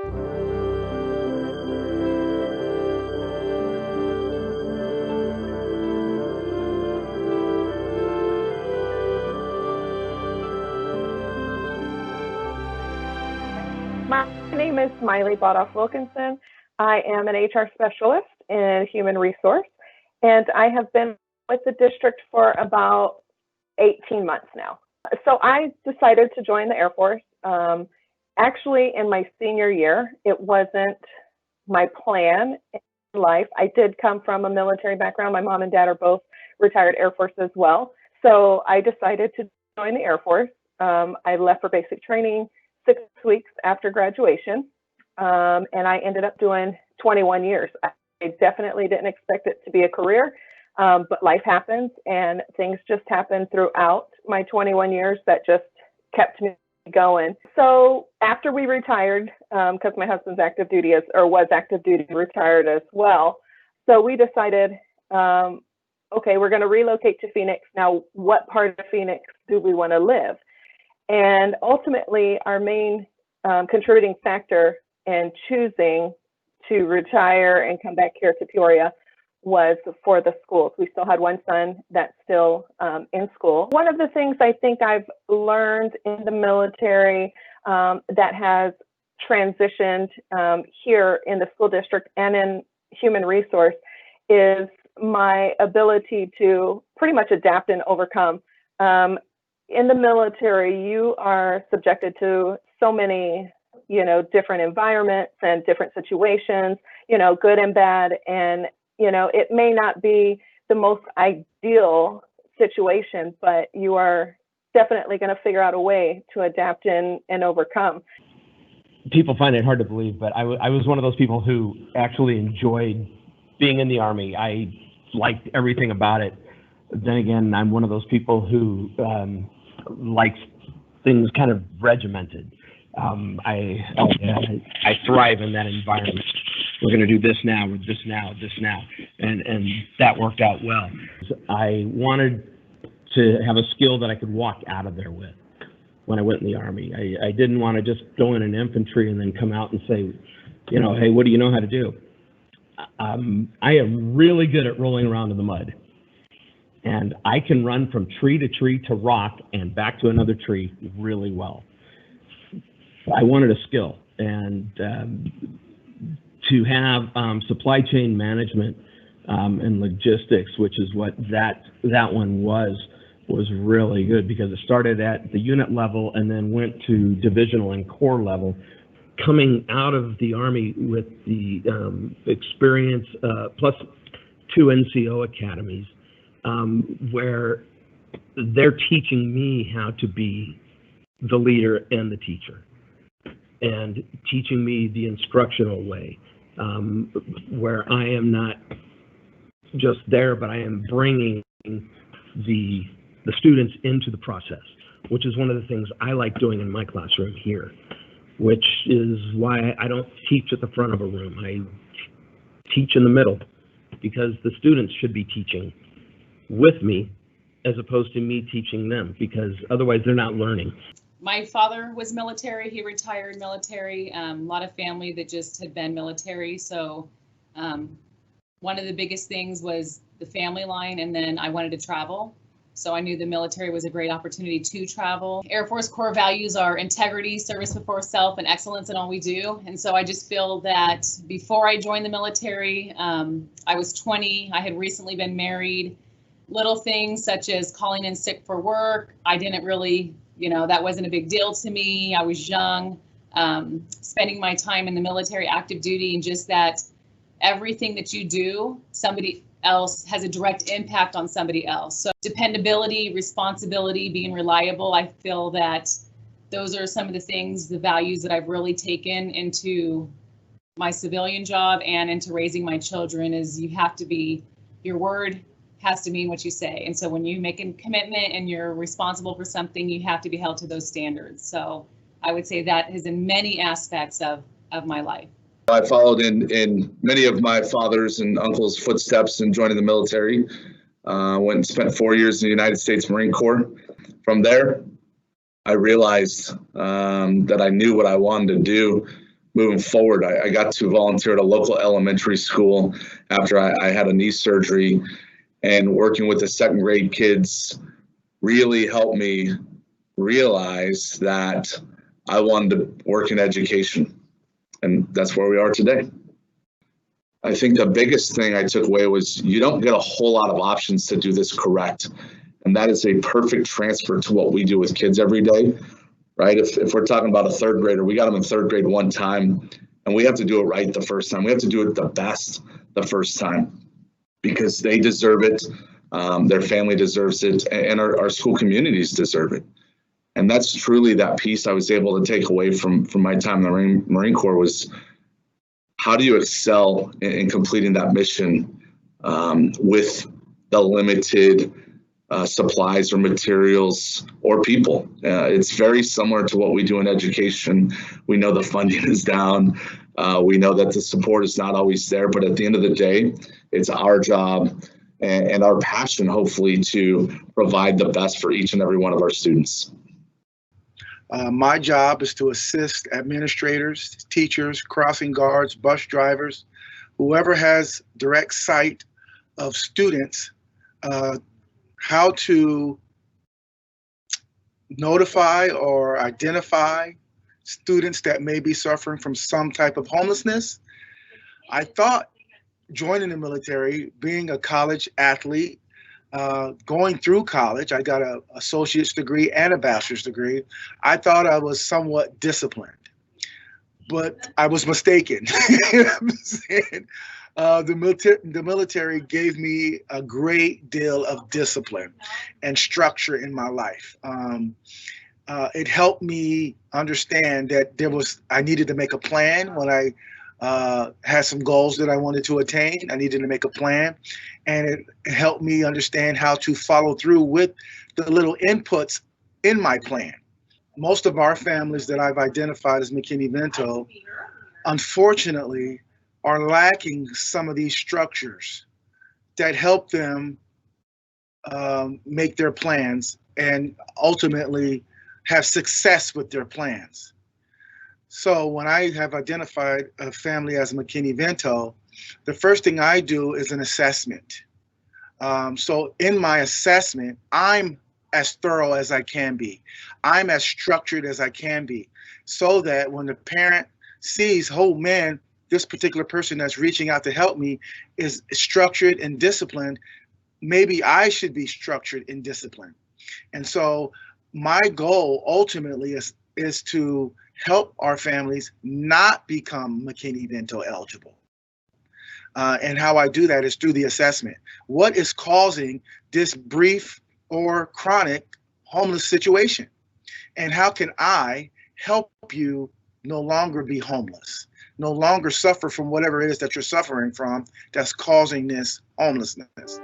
My name is Miley Bodoff-Wilkinson. I am an HR specialist in human resource, and I have been with the district for about 18 months now. So I decided to join the Air Force. Actually, in my senior year, it wasn't my plan in life. I did come from a military background. My mom and dad are both retired Air Force as well. So I decided to join the Air Force. I left for basic training 6 weeks after graduation, and I ended up doing 21 years. I definitely didn't expect it to be a career, but life happens, and things just happened throughout my 21 years that just kept me going. So after we retired, because my husband's active duty was active duty, retired as well. So we decided, okay, we're going to relocate to Phoenix. Now, what part of Phoenix do we want to live? And ultimately, our main contributing factor in choosing to retire and come back here to Peoria was for the schools. We still had one son that's still in school. One of the things I think I've learned in the military that has transitioned here in the school district and in human resource is my ability to pretty much adapt and overcome. In the military, you are subjected to so many, different environments and different situations, good and bad. And, it may not be the most ideal situation, but you are definitely going to figure out a way to adapt and overcome. People find it hard to believe, but I was one of those people who actually enjoyed being in the Army. I liked everything about it. Then again, I'm one of those people who likes things kind of regimented. I thrive in that environment. We're going to do this now, this now, this now, and that worked out well. I wanted to have a skill that I could walk out of there with when I went in the Army. I didn't want to just go in an infantry and then come out and say, hey, what do you know how to do? I am really good at rolling around in the mud. And I can run from tree to rock and back to another tree really well. I wanted a skill, and to have supply chain management and logistics, which is what that one was really good, because it started at the unit level and then went to divisional and corps level. Coming out of the Army with the experience, plus 2 NCO academies, where they're teaching me how to be the leader and the teacher, and teaching me the instructional way, where I am not just there, but I am bringing the students into the process, which is one of the things I like doing in my classroom here, which is why I don't teach at the front of a room. I teach in the middle, because the students should be teaching with me as opposed to me teaching them, because otherwise they're not learning. My father was military. He retired military. A lot of family that just had been military. So one of the biggest things was the family line, and then I wanted to travel. So I knew the military was a great opportunity to travel. Air Force core values are integrity, service before self, and excellence in all we do. And so I just feel that before I joined the military, I was 20. I had recently been married. Little things such as calling in sick for work, I didn't really, that wasn't a big deal to me. I was young, spending my time in the military active duty, and just that everything that you do, somebody else has a direct impact on somebody else. So dependability, responsibility, being reliable, I feel that those are some of the things, the values that I've really taken into my civilian job and into raising my children, is you have to be, your word has to mean what you say. And so when you make a commitment and you're responsible for something, you have to be held to those standards. So I would say that is in many aspects of my life. I followed in many of my father's and uncle's footsteps in joining the military. Went and spent 4 years in the United States Marine Corps. From there, I realized that I knew what I wanted to do, moving forward. I got to volunteer at a local elementary school after I had a knee surgery, and working with the second grade kids really helped me realize that I wanted to work in education, and that's where we are today. I think the biggest thing I took away was you don't get a whole lot of options to do this correct. And that is a perfect transfer to what we do with kids every day, right? If we're talking about a third grader, we got them in third grade one time, and we have to do it right the first time. We have to do it the best the first time because they deserve it. Their family deserves it, and our school communities deserve it. And that's truly that piece I was able to take away from my time in the Marine Corps was, how do you excel in completing that mission with the limited supplies or materials or people? It's very similar to what we do in education. We know the funding is down. We know that the support is not always there, but at the end of the day, it's our job and our passion, hopefully, to provide the best for each and every one of our students. My job is to assist administrators, teachers, crossing guards, bus drivers, whoever has direct sight of students, how to notify or identify students that may be suffering from some type of homelessness. I thought joining the military, being a college athlete, going through college, I got an associate's degree and a bachelor's degree. I thought I was somewhat disciplined, but I was mistaken. You know what I'm saying? The military gave me a great deal of discipline and structure in my life. It helped me understand that I needed to make a plan when I had some goals that I wanted to attain. I needed to make a plan, and it helped me understand how to follow through with the little inputs in my plan. Most of our families that I've identified as MCKINNEY-VENTO, unfortunately, are lacking some of these structures that help them make their plans and ultimately have success with their plans. So when I have identified a family as MCKINNEY-VENTO, the first thing I do is an assessment. So in my assessment, I'm as thorough as I can be. I'm as structured as I can be, so that when the parent sees, oh man, this particular person that's reaching out to help me is structured and disciplined, maybe I should be structured and disciplined. And so my goal ultimately is to help our families not become MCKINNEY-VENTO eligible. And how I do that is through the assessment. What is causing this brief or chronic homeless situation? And how can I help you no longer be homeless, no longer suffer from whatever it is that you're suffering from that's causing this homelessness?